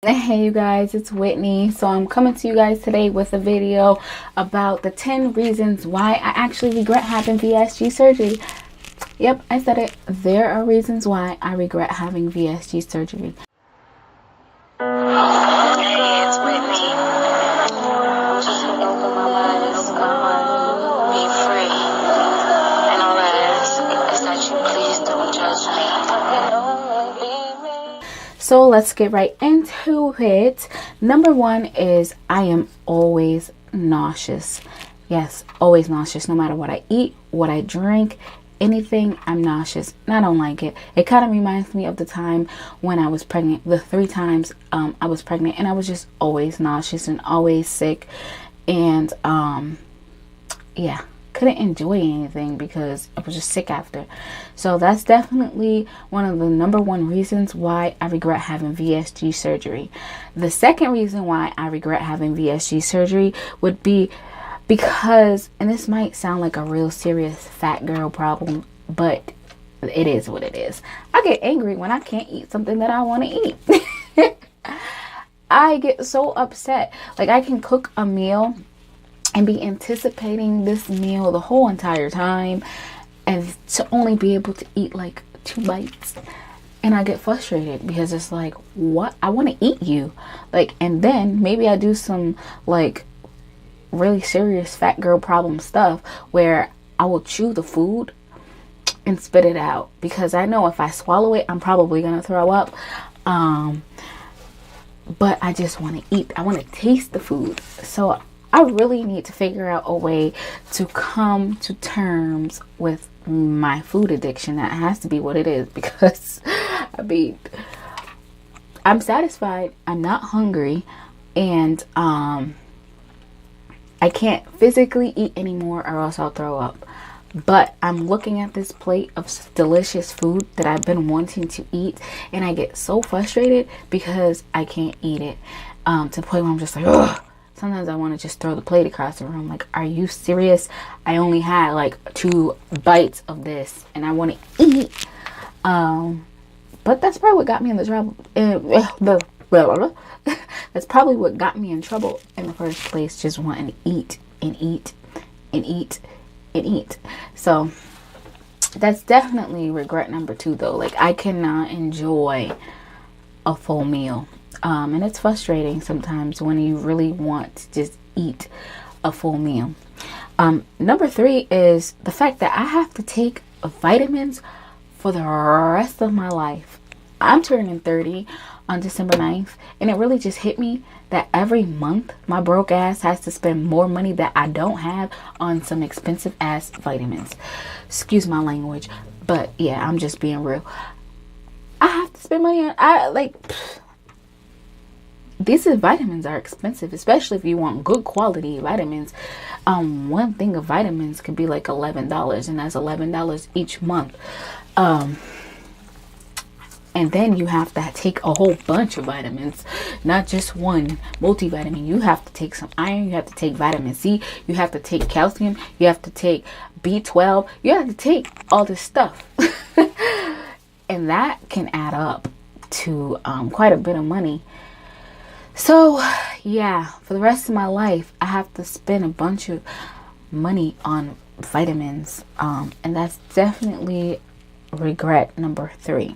Hey you guys, it's Whitney. So I'm coming to you guys today with a video about the 10 reasons why I actually regret having VSG surgery. Yep, I said it. There are reasons why I regret having VSG surgery. Hey, it's Whitney. I'm just looking through my mind and be free. And all I ask is that you please don't judge me. So let's get right into it. Number one is I am always nauseous. Yes, always nauseous. No matter what I eat, what I drink, anything, I'm nauseous. And I don't like it. It kind of reminds me of the time when I was pregnant. The 3 times I was pregnant, and I was just always nauseous and always sick. And yeah, couldn't enjoy anything because I was just sick after. So that's definitely one of the number one reasons why I regret having VSG surgery. The second reason why I regret having VSG surgery would be because, and this might sound like a real serious fat girl problem, but it is what it is. I get angry when I can't eat something that I want to eat. I get so upset. Like, I can cook a meal and be anticipating this meal the whole entire time, and to only be able to eat like 2 bites, and I get frustrated because it's like, what? I want to eat you. Like, and then maybe I do some like really serious fat girl problem stuff where I will chew the food and spit it out because I know if I swallow it, I'm probably gonna throw up. But I just want to eat. I want to taste the food. So I really need to figure out a way to come to terms with my food addiction. That has to be what it is, because I mean, I'm satisfied, I'm not hungry, and I can't physically eat anymore or else I'll throw up. But I'm looking at this plate of delicious food that I've been wanting to eat, and I get so frustrated because I can't eat it, to the point where I'm just like, ugh. Sometimes I want to just throw the plate across the room. Like, are you serious? I only had like 2 bites of this and I want to eat. But that's probably what got me in the trouble. That's probably what got me in trouble in the first place. Just wanting to eat and eat and eat and eat. So that's definitely regret number 2 though. Like, I cannot enjoy a full meal. And it's frustrating sometimes when you really want to just eat a full meal. Number 3 is the fact that I have to take vitamins for the rest of my life. I'm turning 30 on December 9th, and it really just hit me that every month my broke ass has to spend more money that I don't have on some expensive ass vitamins. Excuse my language, but yeah, I'm just being real. I have to spend money on, these vitamins are expensive, especially if you want good quality vitamins. One thing of vitamins could be like $11, and that's $11 each month. And then you have to take a whole bunch of vitamins, not just one multivitamin. You have to take some iron, you have to take vitamin C, you have to take calcium, you have to take B12, you have to take all this stuff. And that can add up to quite a bit of money. So yeah, for the rest of my life, I have to spend a bunch of money on vitamins. And that's definitely regret number 3.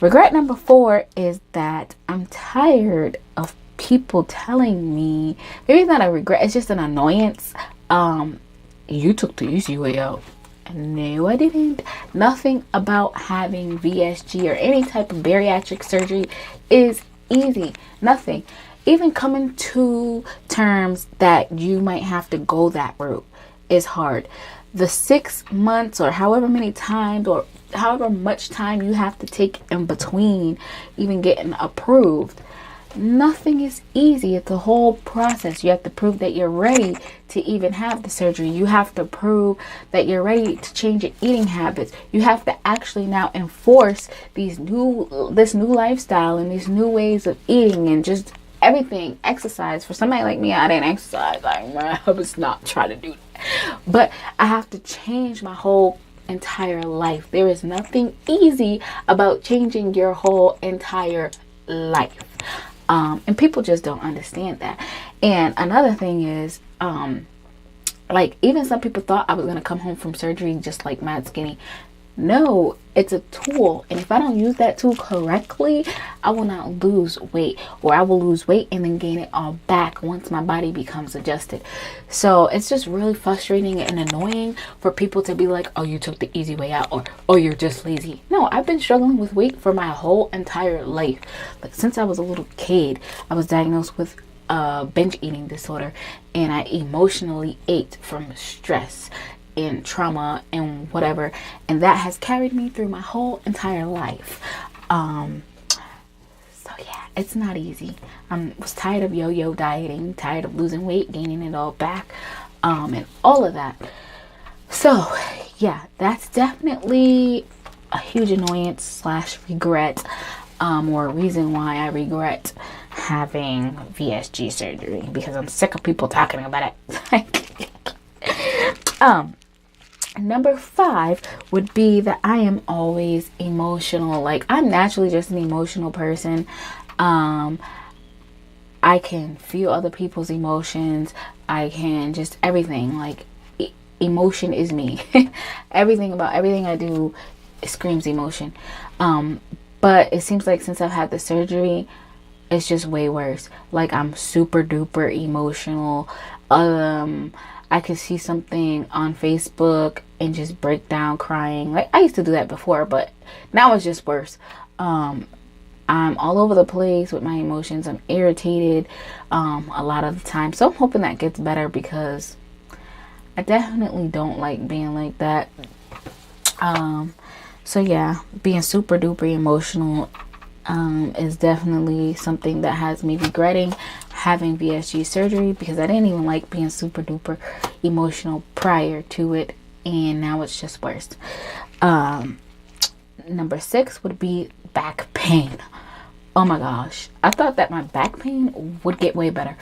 Regret number 4 is that I'm tired of people telling me, maybe it's not a regret, it's just an annoyance. You took the easy way out. No, I didn't. Nothing about having VSG or any type of bariatric surgery is easy. Nothing. Even coming to terms that you might have to go that route is hard. The 6 months or however many times or however much time you have to take in between even getting approved, nothing is easy. It's a whole process. You have to prove that you're ready to even have the surgery. You have to prove that you're ready to change your eating habits. You have to actually now enforce this new lifestyle and these new ways of eating and just everything. Exercise. For somebody like me, I didn't exercise. I was not trying to do that. But I have to change my whole entire life. There is nothing easy about changing your whole entire life. And people just don't understand that. And another thing is, like, even some people thought I was going to come home from surgery just like mad skinny. No, it's a tool. And if I don't use that tool correctly, I will not lose weight, or I will lose weight and then gain it all back once my body becomes adjusted. So it's just really frustrating and annoying for people to be like, oh, you took the easy way out, or oh, you're just lazy. No, I've been struggling with weight for my whole entire life. Like, since I was a little kid, I was diagnosed with binge eating disorder, and I emotionally ate from stress and trauma and whatever, and that has carried me through my whole entire life. So yeah, it's not easy. I was tired of yo-yo dieting, tired of losing weight, gaining it all back, and all of that. So yeah, that's definitely a huge annoyance / regret, or a reason why I regret having VSG surgery, because I'm sick of people talking about it. Number 5 would be that I am always emotional. Like, I'm naturally just an emotional person. I can feel other people's emotions. I can just everything. Like, emotion is me. Everything about everything I do screams emotion. But it seems like since I've had the surgery, it's just way worse. Like, I'm super duper emotional. I could see something on Facebook and just break down crying. Like, I used to do that before, but now it's just worse. I'm all over the place with my emotions. I'm irritated a lot of the time. So I'm hoping that gets better, because I definitely don't like being like that. So yeah, being super duper emotional is definitely something that has me regretting having VSG surgery, because I didn't even like being super duper emotional prior to it, and now it's just worse. Number 6 would be back pain. Oh my gosh, I thought that my back pain would get way better.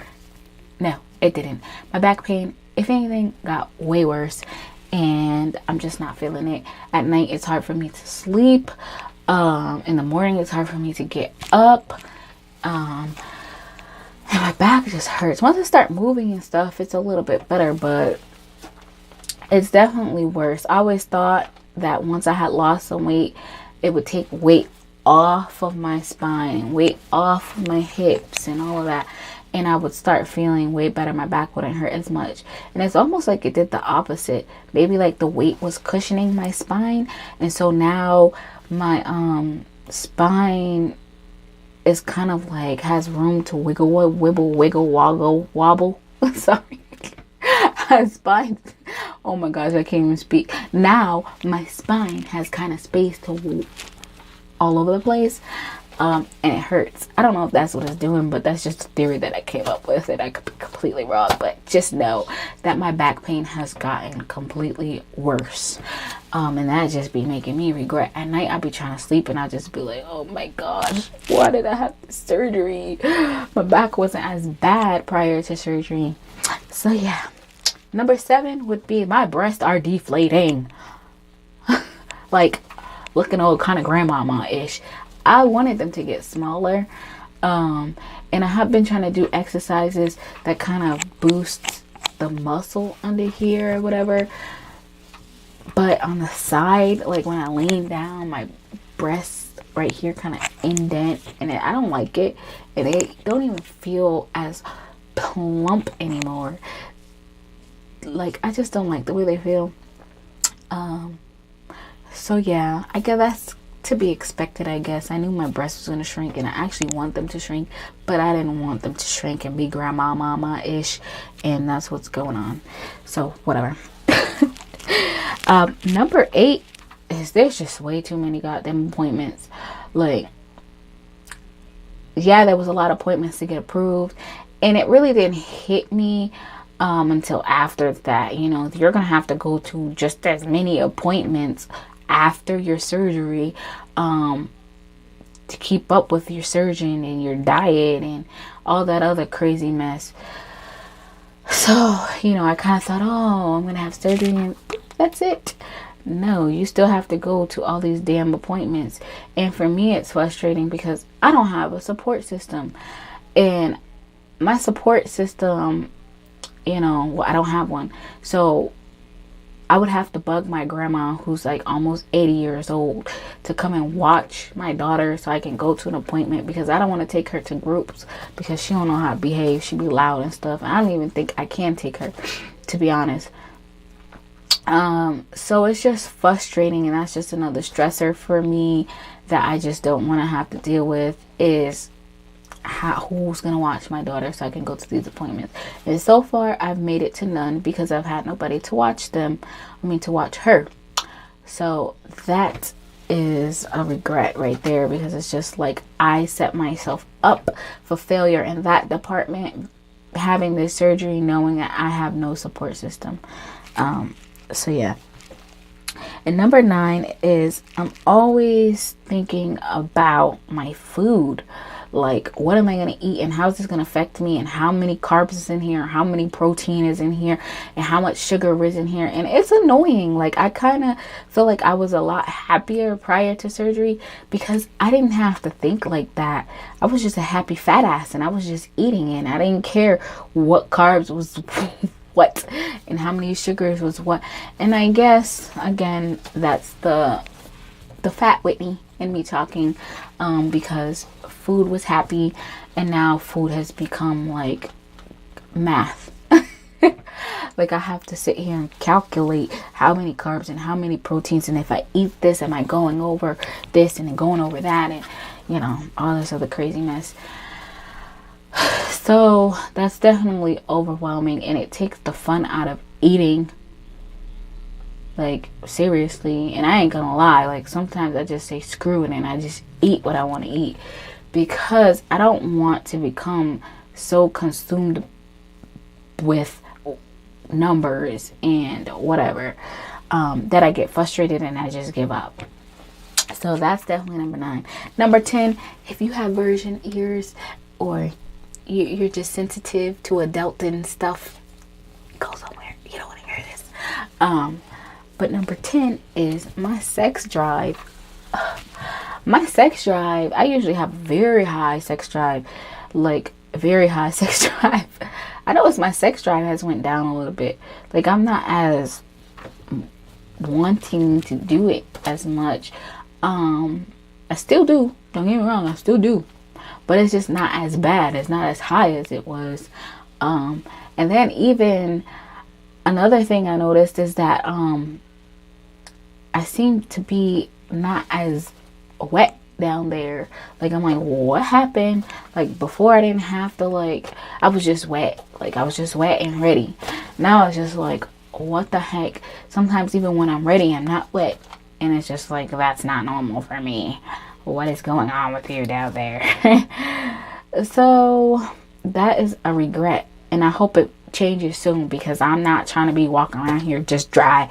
No, it didn't. My back pain, if anything, got way worse, and I'm just not feeling it. At night, it's hard for me to sleep. In the morning, it's hard for me to get up. And my back just hurts. Once I start moving and stuff, it's a little bit better, but it's definitely worse. I always thought that once I had lost some weight, it would take weight off of my spine, weight off of my hips and all of that, and I would start feeling way better. My back wouldn't hurt as much. And it's almost like it did the opposite. Maybe like the weight was cushioning my spine, and so now my spine is kind of like has room to wiggle, wobble. Sorry. Spine. Oh my gosh, I can't even speak. Now my spine has kind of space to all over the place, and it hurts. I don't know if that's what it's doing, but that's just a theory that I came up with, and I could be completely wrong. But just know that my back pain has gotten completely worse. And that just be making me regret. At night, I'll be trying to sleep, and I'll just be like, oh my gosh, why did I have this surgery? My back wasn't as bad prior to surgery. So yeah. Number 7 would be my breasts are deflating. Like, looking old kind of grandmama-ish. I wanted them to get smaller. And I have been trying to do exercises that kind of boost the muscle under here or whatever. But on the side, like when I lean down, my breasts right here kind of indent, and I don't like it. And they don't even feel as plump anymore. Like, I just don't like the way they feel. So yeah, I guess that's to be expected, I guess. I knew my breasts was going to shrink, and I actually want them to shrink, but I didn't want them to shrink and be grandma mama-ish, and that's what's going on. So whatever. Number 8 is there's just way too many goddamn appointments. Like, yeah, there was a lot of appointments to get approved, and it really didn't hit me until after that. You know, you're gonna have to go to just as many appointments after your surgery to keep up with your surgeon and your diet and all that other crazy mess. So, you know, I kind of thought, oh, I'm gonna have surgery and that's it. No, you still have to go to all these damn appointments. And for me, it's frustrating because I don't have a support system. And my support system, you know, well, I don't have one. So I would have to bug my grandma, who's like almost 80 years old, to come and watch my daughter so I can go to an appointment, because I don't want to take her to groups because she don't know how to behave. She be loud and stuff. And I don't even think I can take her, to be honest. So it's just frustrating, and that's just another stressor for me that I just don't want to have to deal with, is who's gonna watch my daughter so I can go to these appointments. And so far I've made it to none because I've had nobody to watch them. To watch her. So that is a regret right there, because it's just like I set myself up for failure in that department, having this surgery knowing that I have no support system. So yeah. And number 9 is I'm always thinking about my food. Like, what am I going to eat, and how is this going to affect me, and how many carbs is in here, how many protein is in here, and how much sugar is in here. And it's annoying. Like, I kind of feel like I was a lot happier prior to surgery because I didn't have to think like that. I was just a happy fat ass, and I was just eating it. I didn't care what carbs was what and how many sugars was what. And I guess, again, that's the fat Whitney in me talking, because food was happy, and now food has become like math. Like, I have to sit here and calculate how many carbs and how many proteins, and if I eat this, am I going over this and then going over that, and you know, all this other crazy mess. So that's definitely overwhelming, and it takes the fun out of eating. Like, seriously. And I ain't gonna lie, like, sometimes I just say screw it and I just eat what I want to eat, because I don't want to become so consumed with numbers and whatever, that I get frustrated and I just give up. So that's definitely number 9. Number 10, if you have virgin ears, or you're just sensitive to adulting stuff, go somewhere. You don't want to hear this. But number 10 is my sex drive. My sex drive, I usually have very high sex drive. Like, very high sex drive. I noticed my sex drive has went down a little bit. Like, I'm not as wanting to do it as much. I still do. Don't get me wrong, I still do. But it's just not as bad. It's not as high as it was. And then even another thing I noticed is that I seem to be not as wet down there. Like, I'm like, what happened? Like, before I didn't have to, like, I was just wet. Like, I was just wet and ready. Now it's just like, what the heck? Sometimes even when I'm ready, I'm not wet. And it's just like, that's not normal for me. What is going on with you down there? So that is a regret. And I hope it changes soon, because I'm not trying to be walking around here just dry.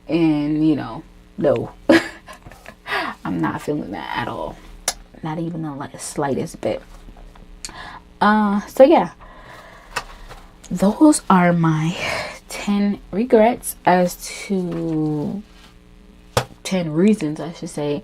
And, you know, no. I'm not feeling that at all. Not even the slightest bit. So yeah. Those are my 10 regrets, as to 10 reasons, I should say,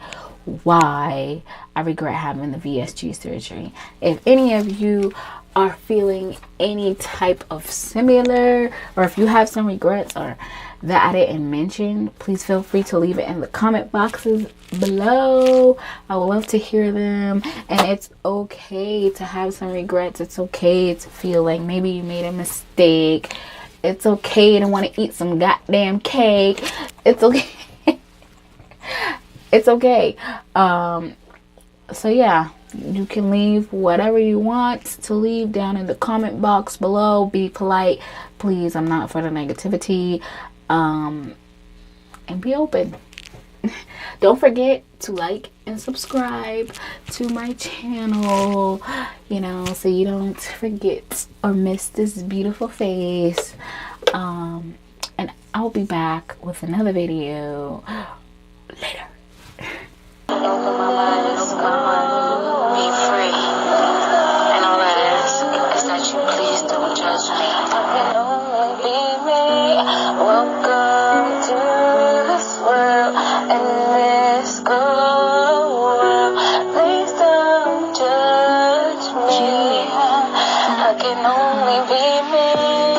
why I regret having the VSG surgery. If any of you are feeling any type of similar, or if you have some regrets or that I didn't mention, please feel free to leave it in the comment boxes below. I would love to hear them. And it's okay to have some regrets. It's okay to feel like maybe you made a mistake. It's okay to want to eat some goddamn cake. It's okay. It's okay. So yeah, you can leave whatever you want to leave down in the comment box below. Be polite, please. I'm not for the negativity. And be open. Don't forget to like and subscribe to my channel, you know, so you don't forget or miss this beautiful face. And I'll be back with another video later. Open my mind, open my mind, be free. And all I ask is that you please don't judge me. I can only be me. Welcome to this world and this cold world. Please don't judge me. can only be me.